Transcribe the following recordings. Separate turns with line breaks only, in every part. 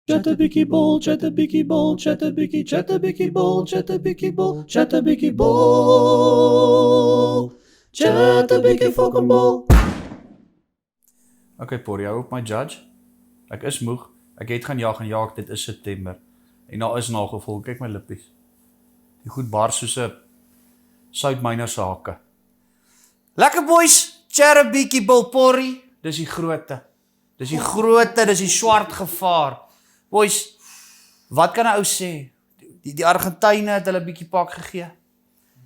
Chattabiki ball, chattabiki ball, chattabiki, chattabiki ball, chattabiki ball, chattabiki ball, chattabiki fucking ball.
Okay, Porrie, hou op my judge. Ek is moeg. Ek het gaan jaag, dit is September. En daar is nagevolg, kyk my lippies. Die goed bar soos 'n soutmyner se hakke. Lekker boys, Chattabiki ball, Porrie. Dis die grootte. Dis die grootte, dis die swart gevaar. Boys, wat kan 'n ou sê? Die Argentyne het hulle bietjie pak gegee.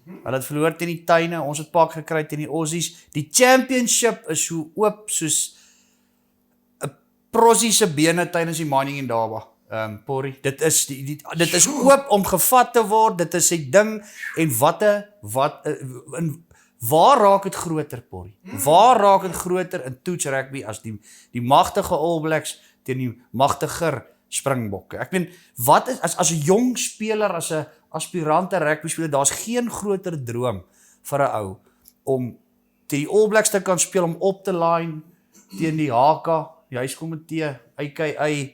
Hulle het verloor teen die Tuine, ons het pak gekry teen die Aussies. Die championship is so oop soos 'n prosie se bene tydens die Mining Indaba. Porrie, dit is oop om gevat te word, dit is sy ding, en waar raak het groter, Porrie? Waar raak het groter in toets rugby as die magtige All Blacks teen die magtiger Springbokke? Ek meen, wat is, as 'n jong speler, as 'n aspirante rugby speler, daar's geen groter droom vir 'n ou om teen die All Blacks te kan speel, om op te line teen die HK, die huiskomitee, AKA,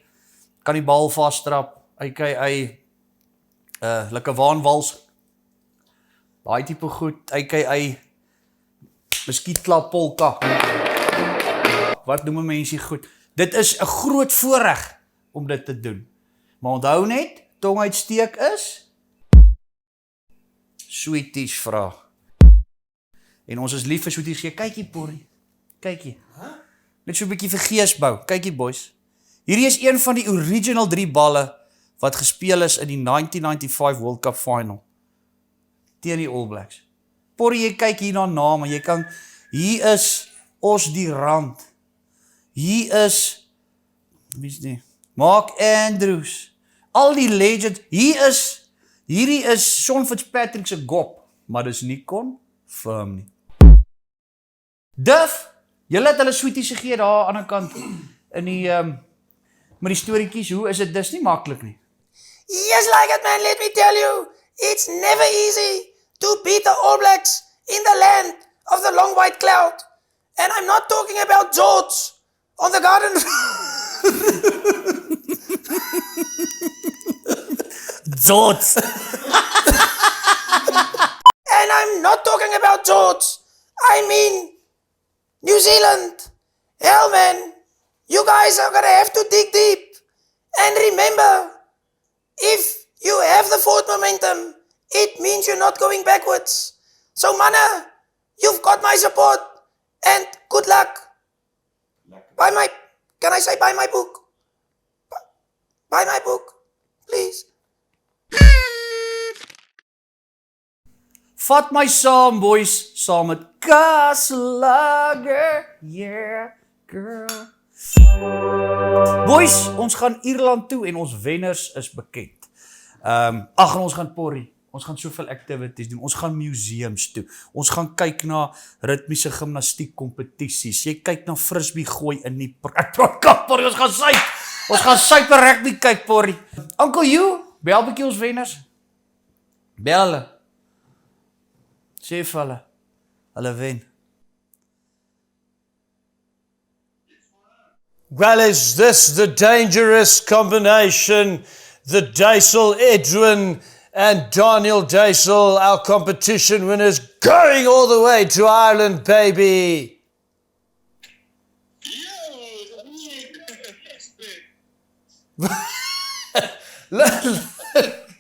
kan die bal vasstrap, AKA, like waanwals, daai tipe goed, AKA, muskietklap polka. Wat noem mense goed? Dit is 'n groot voorreg om dit te doen. Maar onthou net, tong uitsteek is Sweeties vra. En ons is lief vir Sweeties gee. Kykie, Porrie. Kykie. Net so 'n bietjie vir geesbou. Kykie, boys. Hierdie is een van die original 3 balle wat gespeel is in die 1995 World Cup Final teen die All Blacks. Porrie, jy kyk hier na name, jy kan, hier is Os die Rand, hier is, wie is die, Mark Andrews, al die legends, hierdie is Sean Fitzpatrick se gop, maar dis nie confirm nie. Duff, julle het hulle Sweeties gegee daar aan die kant, in die, met die storiekies, hoe is dit, dis nie maklik nie.
Yes, like it, man, let me tell you, it's never easy to beat the All Blacks in the land of the long white cloud. And I'm not talking about George on the garden.
George!
And I'm not talking about George. I mean, New Zealand. Hell, man, you guys are gonna have to dig deep. And remember, if you have the forward momentum, it means you're not going backwards. So, manna, you've got my support, and good luck. Can I say buy my book? Buy my book, please.
Vat my saam, boys, saam met Kaslager, yeah, girl. Boys, ons gaan Ierland toe en ons wenners is bekend. En ons gaan Porrie. Ons gaan soveel activities doen, ons gaan museums toe, ons gaan kyk na ritmiese gimnastiek kompetisies, jy kyk na frisbee gooi in die, ek praat kap, Porrie, ons gaan suip per rugby kyk, Porrie. Uncle Hugh, bel bykie ons wenners, bel hulle, sê vir hulle wen.
Well, is this the dangerous combination, the Duisel Edwin and Daniel Duisel, our competition winners, going all the way to Ireland, baby.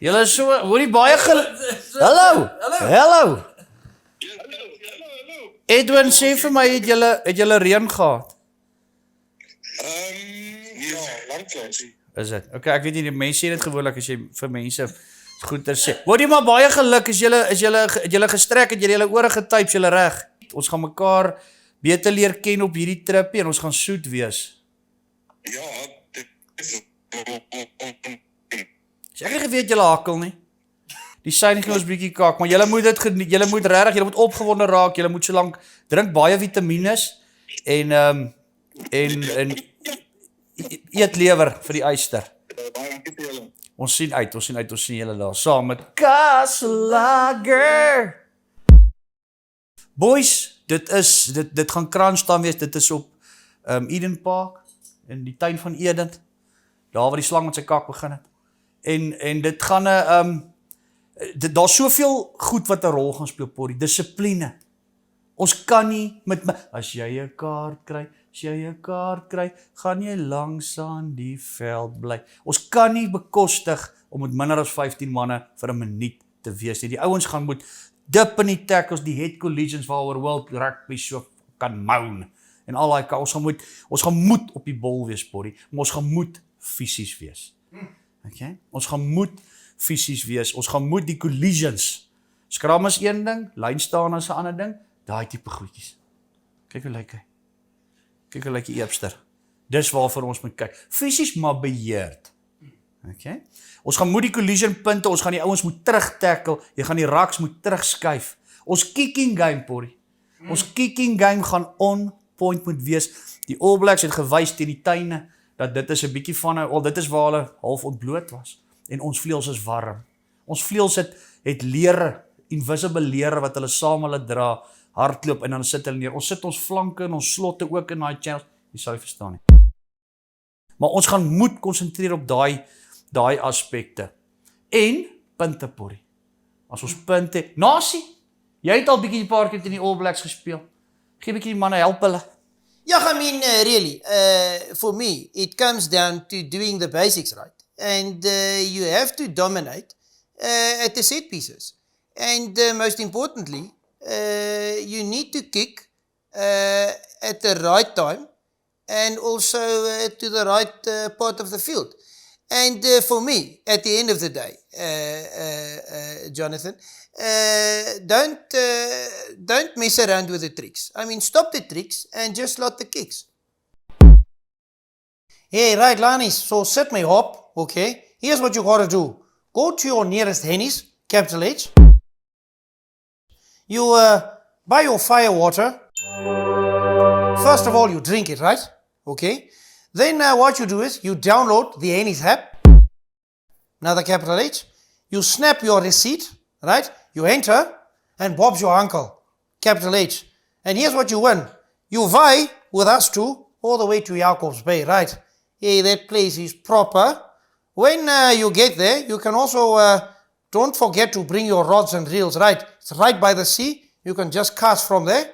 Julle is so, hoor die baie Hallo. Edwin, sê vir my, het julle reën gehad?
Ja, langklaas.
Is dit? Okay, ek weet nie, die mense sê dit gewoonlik as jy vir mense goeie sê. Hoor jy maar baie geluk, is julle gestrek, het julle ore getyp, julle reg. Ons gaan mekaar beter leer ken op hierdie tripie en ons gaan soet wees.
Ja, dit is...
Ek het geweet julle hakkel nie. Die syne gee ons bietjie kak, maar julle moet dit geniet, julle moet regtig, julle moet opgewonde raak, julle moet so lank drink baie vitamines en eet lewer vir die yster. Ons sien uit, ons sien julle daar, saam met Kaslager. Boys, dit gaan crunch time wees, dit is op Eden Park, in die tuin van Eden. daar waar die slang met sy kak begin het. En dit gaan 'n daar's soveel goed wat 'n rol gaan speel, Porrie. Dissipline. Ons kan nie as jy 'n kaart kry, gaan jy langs aan die veld bly. Ons kan nie bekostig om met minder as 15 manne vir 'n minuut te wees nie. Die ouens gaan moet dip in die tackles, die head collisions waaroor World Rugby so kan moan. En al daai ons gaan moet op die bol wees, Porrie, maar ons gaan moet fisies wees. Okay? Ons gaan moet fisies wees. Ons gaan moet die collisions. Skram is een ding, lyn staan is 'n ander ding, daai tipe goedjies. Kyk hoe lyk hy. Kyk hoe lyk die eepster. Dis waarvoor ons moet kyk. Fisies maar beheerd. Okay? Ons gaan moet die collision punte, ons gaan die ouens moet terugtackle, jy gaan die raks moet terugskuif. Ons kicking game, Porrie. Ons kicking game gaan on point moet wees. Die All Blacks het gewys teen die tuine dat dit is 'n bietjie van dit is waar hulle half ontbloot was. En ons vleuels is warm. Ons vleuels het lere, invisible lere wat hulle saam hulle dra, hardloop en dan sit hulle neer. Ons sit ons flanke en ons slotte ook in daai channels. Jy sal nie verstaan nie. Maar ons gaan moet konsentreer op daai aspekte. En punte, Porrie. As ons punte, Nasie, jy het al bietjie 'n paar keer teen die All Blacks gespeel. Gee bietjie die manne help hulle.
Yeah, I mean, really, for me, it comes down to doing the basics right. And you have to dominate at the set pieces. And most importantly, you need to kick at the right time and also to the right part of the field. And for me, at the end of the day, Jonathan, don't mess around with the tricks. I mean, stop the tricks and just slot the kicks. Hey, right, Lanis, so sit my hop, okay? Here's what you gotta do. Go to your nearest Henny's, capital H. You buy your fire water. First of all, you drink it, right? Okay? Then what you do is you download the Henny's app. Another capital H. You snap your receipt, right? You enter, and Bob's your uncle, capital H. And here's what you win. You vie with us two all the way to Jacobs Bay, right? Hey, that place is proper. When you get there, you can also, don't forget to bring your rods and reels, right? It's right by the sea. You can just cast from there.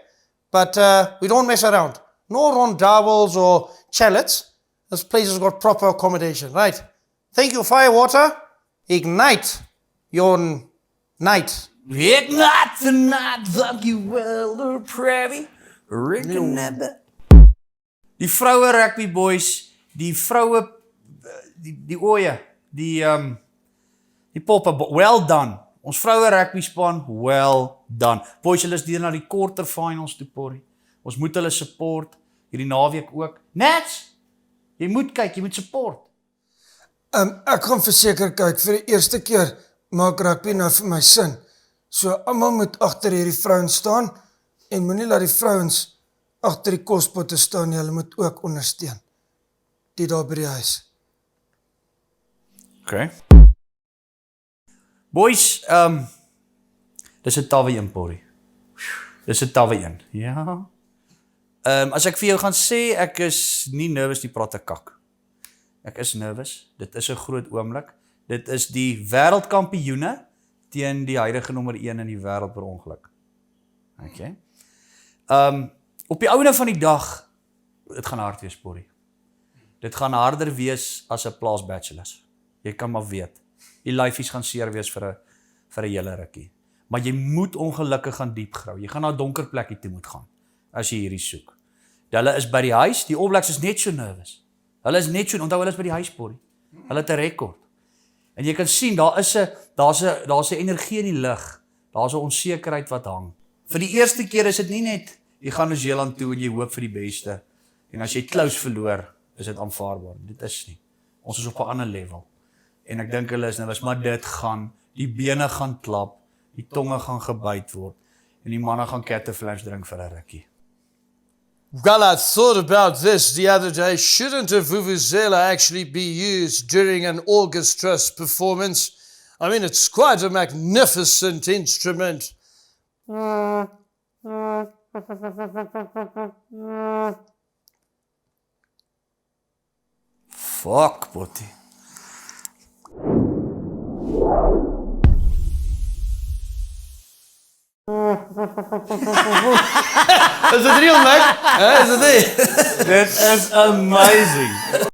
But we don't mess around. No rondavels or chalets. This place has got proper accommodation, right? Thank you, Firewater. Ignite your night.
Ignite the night, thank you well, the prairie. Die vroue rugby boys, die vroue, die oye, die poppe, well done. Ons vroue rugby span, well done. Boys, hulle is deur na die quarterfinals toe, Porrie. Ons moet hulle support, hierdie naweek ook. Nats, jy moet kyk, jy moet support.
Ek gaan verseker kyk, vir die eerste keer maak rugby nou vir my sin. So almal moet agter hierdie vrouens staan en moenie laat die vrouens agter die kospotte staan nie, hulle moet ook ondersteun. Die daar by die huis.
Okay. Boys, dis 'n tawwe een, Porrie. Dis 'n tawwe een. Ja. As ek vir jou gaan sê ek is nie nervous nie, praat ek kak. Ek is nervous. Dit is 'n groot oomblik. Dit is die wêreldkampioene teen die huidige nommer 1 in die wêreld per ongeluk. Okay. Op die ouene van die dag, dit gaan hard wees, Porrie. Dit gaan harder wees as 'n plaas bachelors. Jy kan maar weet. Die lyfies gaan seer wees vir 'n hele rukkie. Maar jy moet ongelukkig gaan diep grou. Jy gaan na 'n donker plekkie toe moet gaan as jy hierdie soek. Hulle is by die huis, die All Blacks is net so nervous. Hulle is net so, onthou hulle is by die huis, Porrie. Hulle het 'n rekord. En jy kan sien daar's 'n energie in die lug. Daar's 'n onsekerheid wat hang. Vir die eerste keer is dit nie net jy gaan na Nieu-Seeland toe en jy hoop vir die beste. En as jy close verloor, is dit aanvaarbaar. Dit is nie. Ons is op 'n ander level. En ek dink hulle is nervous, maar dit gaan, die bene gaan klap, die tonge gaan gebyt word en die manne gaan Cataflash drink vir 'n rukkie.
Well, I thought about this the other day. Shouldn't a vuvuzela actually be used during an orchestra's performance? I mean, it's quite a magnificent instrument.
Fuck, Botie.
Is dit real, Mac? Is dit nie?
Dit is amazing.